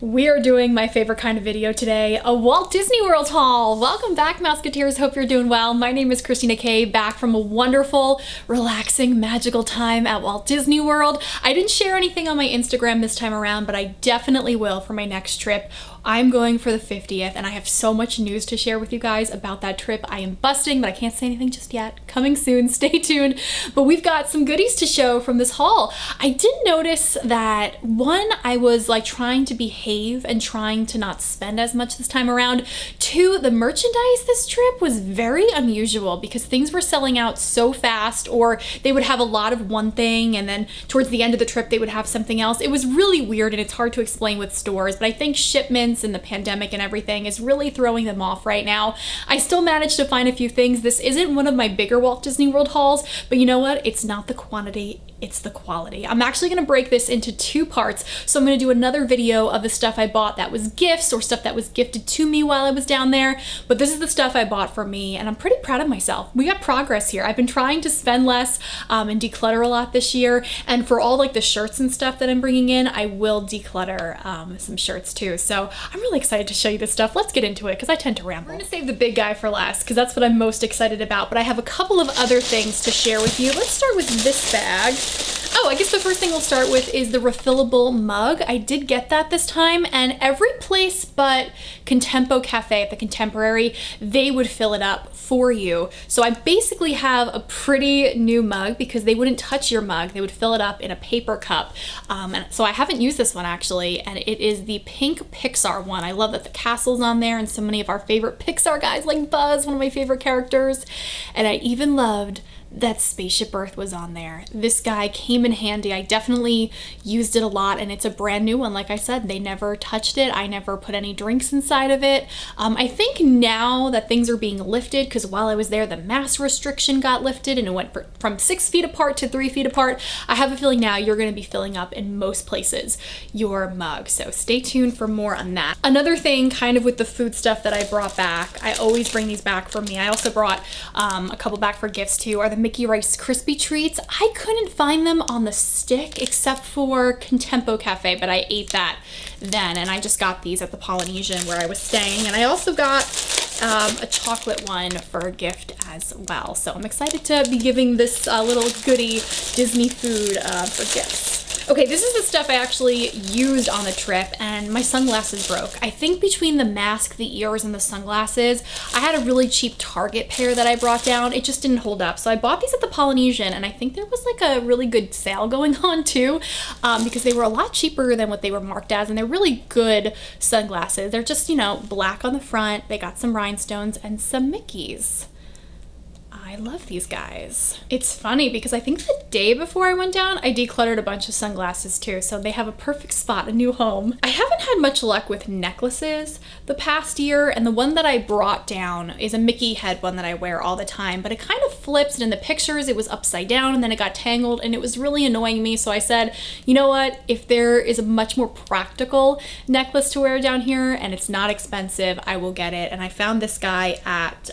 We are doing my favorite kind of video today, a Walt Disney World haul. Welcome back, Mouseketeers. Hope you're doing well. My name is Christina K, back from a wonderful, relaxing, magical time at Walt Disney World. I didn't share anything on my Instagram this time around, but I definitely will for my next trip. I'm going for the 50th, and I have so much news to share with you guys about that trip. I am busting, but I can't say anything just yet. Coming soon, stay tuned. But we've got some goodies to show from this haul. I did notice that, one, I was like trying to behave and trying to not spend as much this time around. Two, the merchandise this trip was very unusual because things were selling out so fast, or they would have a lot of one thing and then towards the end of the trip they would have something else. It was really weird and it's hard to explain with stores, but I think shipments and the pandemic and everything is really throwing them off right now. I still managed to find a few things. This isn't one of my bigger Walt Disney World hauls, but you know what? It's not the quantity, it's the quality. I'm actually gonna break this into two parts. So I'm gonna do another video of the stuff I bought that was gifts or stuff that was gifted to me while I was down there. But this is the stuff I bought for me, and I'm pretty proud of myself. We got progress here. I've been trying to spend less and declutter a lot this year. And for all like the shirts and stuff that I'm bringing in, I will declutter some shirts too. So I'm really excited to show you this stuff. Let's get into it because I tend to ramble. We're gonna save the big guy for last because that's what I'm most excited about. But I have a couple of other things to share with you. Let's start with this bag. Oh, I guess the first thing we'll start with is the refillable mug. I did get that this time, and every place but Contempo Cafe at the Contemporary, they would fill it up for you. So I basically have a pretty new mug because they wouldn't touch your mug. They would fill it up in a paper cup. And so I haven't used this one actually, and it is the pink Pixar one. I love that the castle's on there and so many of our favorite Pixar guys like Buzz, one of my favorite characters. And I even loved that Spaceship Earth was on there. This guy came in handy. I definitely used it a lot, and it's a brand new one. Like I said, they never touched it. I never put any drinks inside of it. I think now that things are being lifted, because while I was there, the mass restriction got lifted and it went from 6 feet apart to 3 feet apart. I have a feeling now you're gonna be filling up in most places your mug. So stay tuned for more on that. Another thing kind of with the food stuff that I brought back, I always bring these back for me. I also brought a couple back for gifts too, are the Mickey Rice Krispie treats. I couldn't find them on the stick except for Contempo Cafe, but I ate that then, and I just got these at the Polynesian where I was staying. And I also got a chocolate one for a gift as well. So I'm excited to be giving this little goodie Disney food for gifts. Okay, this is the stuff I actually used on the trip, and my sunglasses broke. I think between the mask, the ears, and the sunglasses, I had a really cheap Target pair that I brought down. It just didn't hold up. So I bought these at the Polynesian, and I think there was like a really good sale going on too, because they were a lot cheaper than what they were marked as, and they're really good sunglasses. They're just, you know, black on the front. They got some rhinestones and some Mickeys. I love these guys. It's funny because I think the day before I went down, I decluttered a bunch of sunglasses too, so they have a perfect spot, a new home. I haven't had much luck with necklaces the past year, and the one that I brought down is a Mickey head one that I wear all the time, but it kind of flips, and in the pictures it was upside down and then it got tangled and it was really annoying me. So I said, you know what, if there is a much more practical necklace to wear down here and it's not expensive, I will get it. And I found this guy at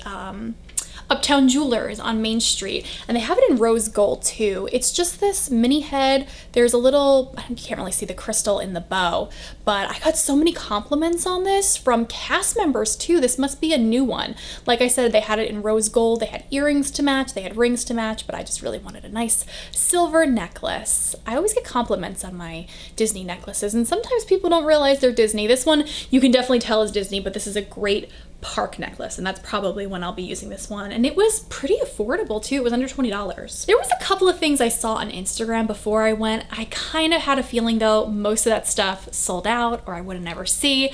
Uptown Jewelers on Main Street, and they have it in rose gold too. It's just this mini head. There's a little, you can't really see the crystal in the bow, but I got so many compliments on this from cast members too. This must be a new one. Like I said, they had it in rose gold. They had earrings to match, they had rings to match, but I just really wanted a nice silver necklace. I always get compliments on my Disney necklaces, and sometimes people don't realize they're Disney. This one you can definitely tell is Disney, but this is a great park necklace, and that's probably when I'll be using this one. And it was pretty affordable too. It was under $20. There was a couple of things I saw on Instagram before I went. I kind of had a feeling though most of that stuff sold out or I would never see.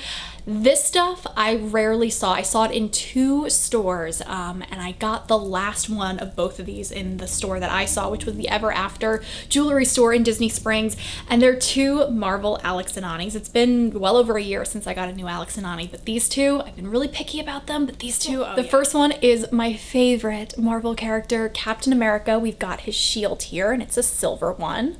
This stuff I rarely saw. I saw it in 2 stores, and I got the last one of both of these in the store that I saw, which was the Ever After jewelry store in Disney Springs, and they're 2 Marvel Alex and Anis. It's been well over a year since I got a new Alex and Ani, but these 2, I've been really picky about them, but these 2, the first one is my favorite Marvel character, Captain America. We've got his shield here, and it's a silver one.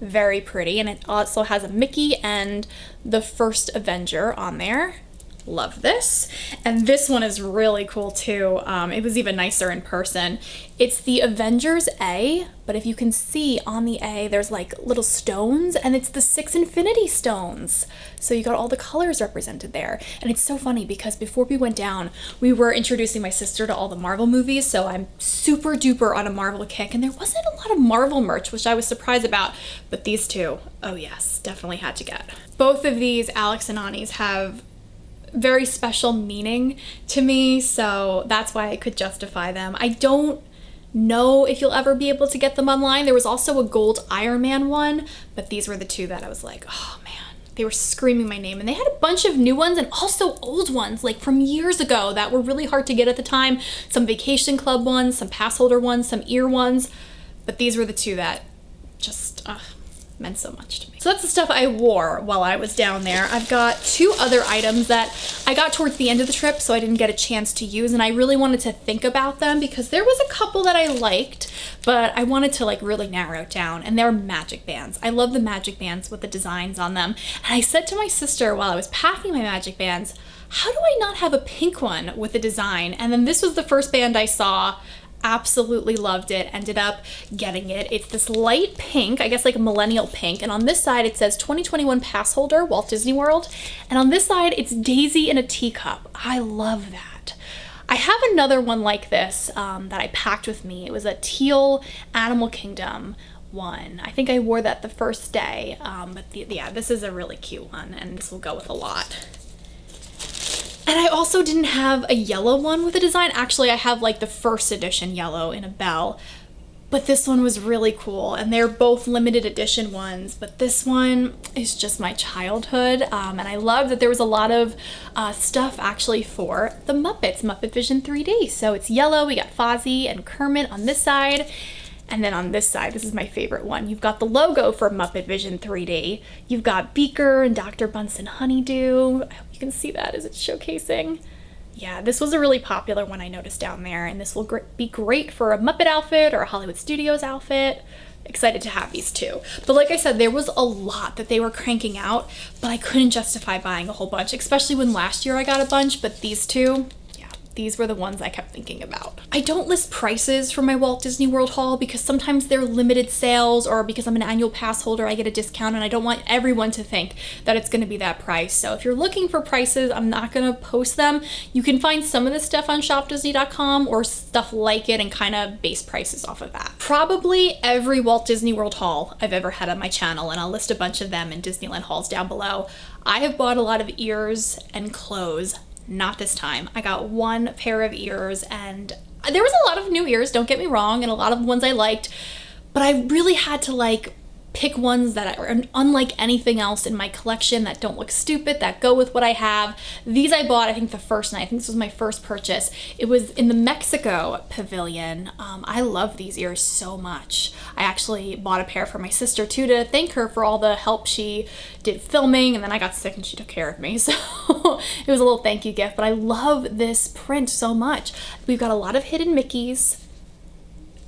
Very pretty, and it also has a Mickey and the first Avenger on there. Love this. And this one is really cool too. It was even nicer in person. It's the Avengers A, but if you can see on the A, there's like little stones, and it's the 6 Infinity Stones. So you got all the colors represented there. And it's so funny because before we went down, we were introducing my sister to all the Marvel movies, so I'm super duper on a Marvel kick, and there wasn't a lot of Marvel merch, which I was surprised about, but these two, oh yes, definitely had to get. Both of these Alex and Ani's have very special meaning to me, so that's why I could justify them. I don't know if you'll ever be able to get them online. There was also a gold Iron Man one, but these were the two that I was like, oh man, they were screaming my name. And they had a bunch of new ones and also old ones, like from years ago, that were really hard to get at the time. Some Vacation Club ones, some pass holder ones, some ear ones, but these were the two that just meant so much to me. So that's the stuff I wore while I was down there. I've got 2 other items that I got towards the end of the trip, so I didn't get a chance to use, and I really wanted to think about them because there was a couple that I liked, but I wanted to like really narrow it down, and they're magic bands. I love the magic bands with the designs on them, and I said to my sister while I was packing my magic bands, how do I not have a pink one with a design? And then this was the first band I saw. Absolutely loved it, ended up getting it. It's this light pink, I guess like a millennial pink, and on this side it says 2021 pass holder, Walt Disney World, and on this side it's Daisy in a teacup. I love that. I have another one like this that I packed with me. It was a teal Animal Kingdom one. I think I wore that the first day, but yeah, this is a really cute one, and this will go with a lot. And I also didn't have a yellow one with a design. Actually, I have like the first edition yellow in a bell, but this one was really cool, and they're both limited edition ones, but this one is just my childhood, and I love that there was a lot of stuff actually for the Muppets, Muppet Vision 3D. So it's yellow, we got Fozzie and Kermit on this side, and then on this side, this is my favorite one, you've got the logo for Muppet Vision 3D. You've got Beaker and Dr. Bunsen Honeydew. I hope you can see that as it's showcasing. Yeah, this was a really popular one I noticed down there, and this will be great for a Muppet outfit or a Hollywood Studios outfit. Excited to have these too. But like I said, there was a lot that they were cranking out, but I couldn't justify buying a whole bunch, especially when last year I got a bunch, but these two, these were the ones I kept thinking about. I don't list prices for my Walt Disney World haul because sometimes they're limited sales, or because I'm an annual pass holder, I get a discount, and I don't want everyone to think that it's gonna be that price. So if you're looking for prices, I'm not gonna post them. You can find some of this stuff on shopdisney.com or stuff like it and kind of base prices off of that. Probably every Walt Disney World haul I've ever had on my channel, and I'll list a bunch of them in Disneyland hauls down below. I have bought a lot of ears and clothes. Not this time. I got 1 pair of ears, and there was a lot of new ears, don't get me wrong, and a lot of ones I liked, but I really had to like pick ones that are unlike anything else in my collection, that don't look stupid, that go with what I have. These I bought, I think the first night. I think this was my first purchase. It was in the Mexico pavilion. I love these ears so much. I actually bought a pair for my sister too, to thank her for all the help she did filming, and then I got sick and she took care of me, so it was a little thank you gift. But I love this print so much. We've got a lot of hidden Mickeys.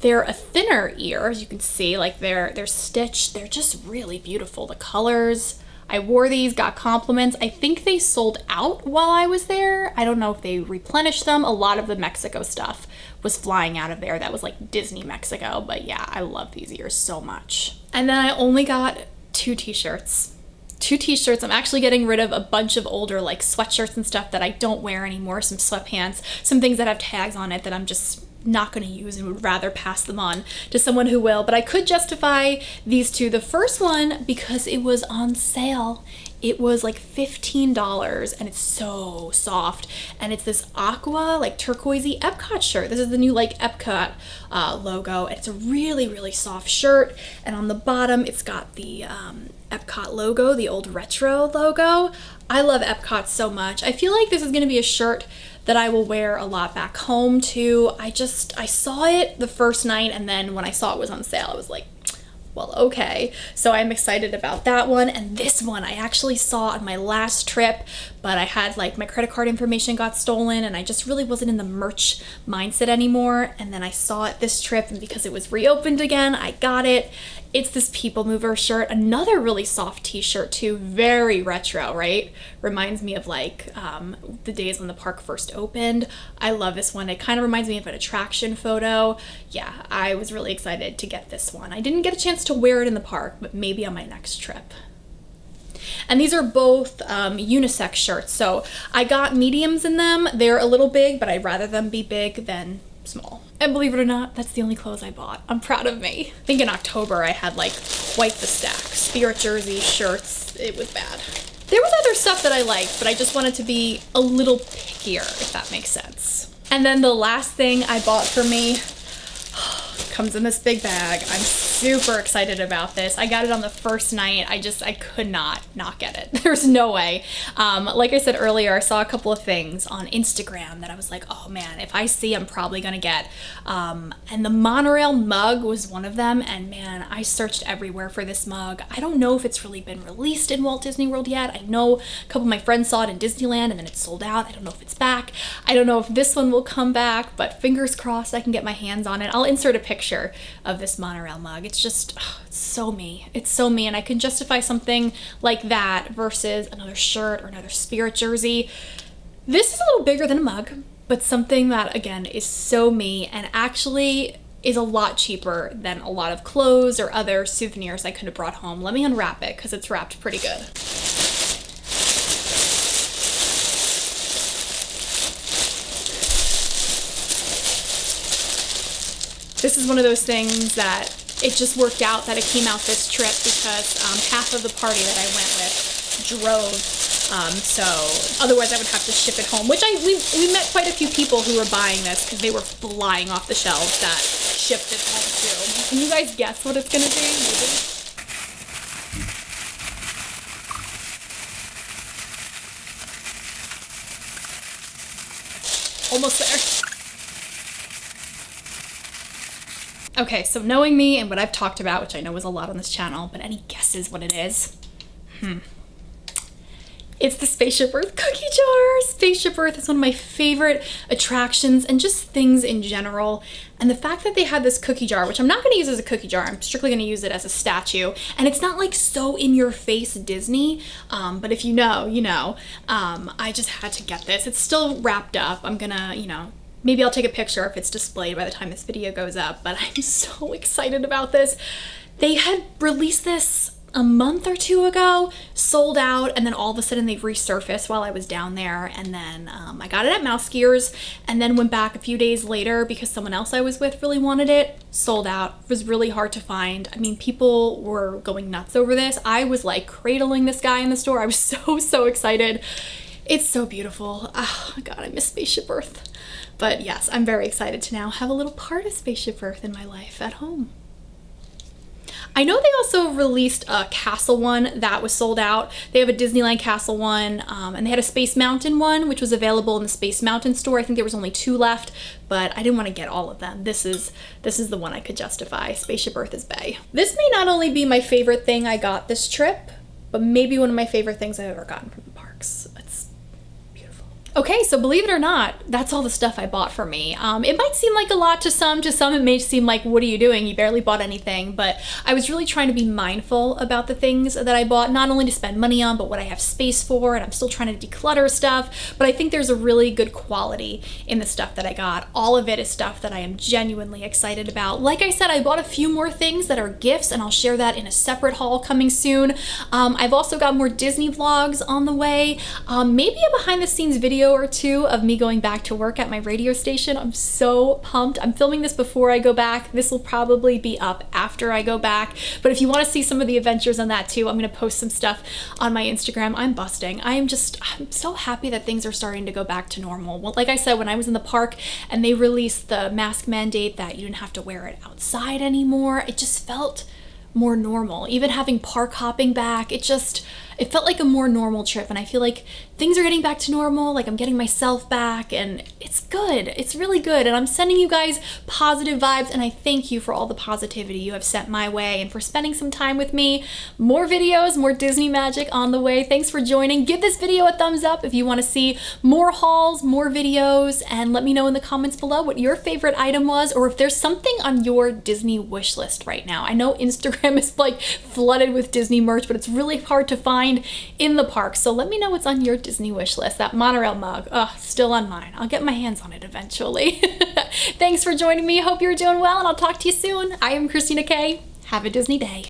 They're a thinner ear, as you can see, like they're stitched. They're just really beautiful. The colors. I wore these, got compliments. I think they sold out while I was there. I don't know if they replenished them. A lot of the Mexico stuff was flying out of there. That was like Disney Mexico, but yeah, I love these ears so much. And then I only got 2 t-shirts. 2 t-shirts. I'm actually getting rid of a bunch of older like sweatshirts and stuff that I don't wear anymore, some sweatpants, some things that have tags on it that I'm just not going to use and would rather pass them on to someone who will. But I could justify these 2. The first one because it was on sale. It was like $15, and it's so soft, and it's this aqua like turquoisey Epcot shirt. This is the new like Epcot logo, and it's a really, really soft shirt, and on the bottom it's got the Epcot logo, the old retro logo. I love Epcot so much. I feel like this is going to be a shirt that I will wear a lot back home too. I saw it the first night, and then when I saw it was on sale, I was like, well, okay. So I'm excited about that one. And this one I actually saw on my last trip, but I had like my credit card information got stolen and I just really wasn't in the merch mindset anymore. And then I saw it this trip, and because it was reopened again, I got it. It's this People Mover shirt, another really soft t-shirt too, very retro, right? Reminds me of like the days when the park first opened. I love this one. It kind of reminds me of an attraction photo. Yeah, I was really excited to get this one. I didn't get a chance to wear it in the park, but maybe on my next trip. And these are both unisex shirts, so I got mediums in them. They're a little big, but I'd rather them be big than small. And believe it or not, that's the only clothes I bought. I'm proud of me. I think in October I had like quite the stack. Spirit jerseys, shirts, it was bad. There was other stuff that I liked, but I just wanted to be a little pickier, if that makes sense. And then the last thing I bought for me comes in this big bag. I'm super excited about this. I got it on the first night. I could not get it. There's no way. Like I said earlier, I saw a couple of things on Instagram that I was like, oh man, if I see, I'm probably gonna get. And the Monorail Mug was one of them. And man, I searched everywhere for this mug. I don't know if it's really been released in Walt Disney World yet. I know a couple of my friends saw it in Disneyland and then it sold out. I don't know if it's back. I don't know if this one will come back, but fingers crossed I can get my hands on it. I'll insert a picture of this Monorail mug. It's just, it's so me. It's so me, and I can justify something like that versus another shirt or another Spirit jersey. This is a little bigger than a mug, but something that, again, is so me and actually is a lot cheaper than a lot of clothes or other souvenirs I could have brought home. Let me unwrap it because it's wrapped pretty good. This is one of those things that it just worked out that it came out this trip because half of the party that I went with drove. So otherwise I would have to ship it home, which we met quite a few people who were buying this because they were flying off the shelves that shipped it home too. Can you guys guess what it's gonna be? Maybe? Almost there. Okay, so knowing me and what I've talked about, which I know is a lot on this channel, but any guesses what it is? It's the Spaceship Earth cookie jar. Spaceship Earth is one of my favorite attractions and just things in general. And the fact that they had this cookie jar, which I'm not gonna use as a cookie jar, I'm strictly gonna use it as a statue. And it's not like so in your face Disney, but if you know, you know. I just had to get this. It's still wrapped up. I'm gonna, you know, maybe I'll take a picture if it's displayed by the time this video goes up, but I'm so excited about this. They had released this a month or two ago, sold out, and then all of a sudden they resurfaced while I was down there. And then I got it at Mousefitters and then went back a few days later because someone else I was with really wanted it. Sold out. It was really hard to find. I mean, people were going nuts over this. I was like cradling this guy in the store. I was so excited. It's so beautiful. Oh my God, I miss Spaceship Earth. But yes, I'm very excited to now have a little part of Spaceship Earth in my life at home. I know they also released a castle one that was sold out. They have a Disneyland castle one, and they had a Space Mountain one, which was available in the Space Mountain store. I think there was only 2 left, but I didn't want to get all of them. This is the one I could justify. Spaceship Earth is bae. This may not only be my favorite thing I got this trip, but maybe one of my favorite things I've ever gotten from the parks. It's beautiful. Okay, so believe it or not, that's all the stuff I bought for me. It might seem like a lot to some it may seem like, what are you doing? You barely bought anything, but I was really trying to be mindful about the things that I bought, not only to spend money on, but what I have space for, and I'm still trying to declutter stuff, but I think there's a really good quality in the stuff that I got. All of it is stuff that I am genuinely excited about. Like I said, I bought a few more things that are gifts, and I'll share that in a separate haul coming soon. I've also got more Disney vlogs on the way, maybe a behind the scenes video or 2 of me going back to work at my radio station. I'm so pumped. I'm filming this before I go back. This will probably be up after I go back, but if you want to see some of the adventures on that too, I'm going to post some stuff on my Instagram. I'm busting. I'm so happy that things are starting to go back to normal. Well, like I said, when I was in the park and they released the mask mandate that you didn't have to wear it outside anymore, it just felt more normal. Even having park hopping back, it it felt like a more normal trip, and I feel like things are getting back to normal, like I'm getting myself back, and it's good. It's really good, and I'm sending you guys positive vibes, and I thank you for all the positivity you have sent my way and for spending some time with me. More videos, more Disney magic on the way. Thanks for joining. Give this video a thumbs up if you want to see more hauls, more videos, and let me know in the comments below what your favorite item was, or if there's something on your Disney wish list right now. I know Instagram is like flooded with Disney merch, but it's really hard to find in the park. So let me know what's on your Disney wish list. That Monorail mug, still on mine. I'll get my hands on it eventually. Thanks for joining me. Hope you're doing well, and I'll talk to you soon. I am Christina K. Have a Disney day.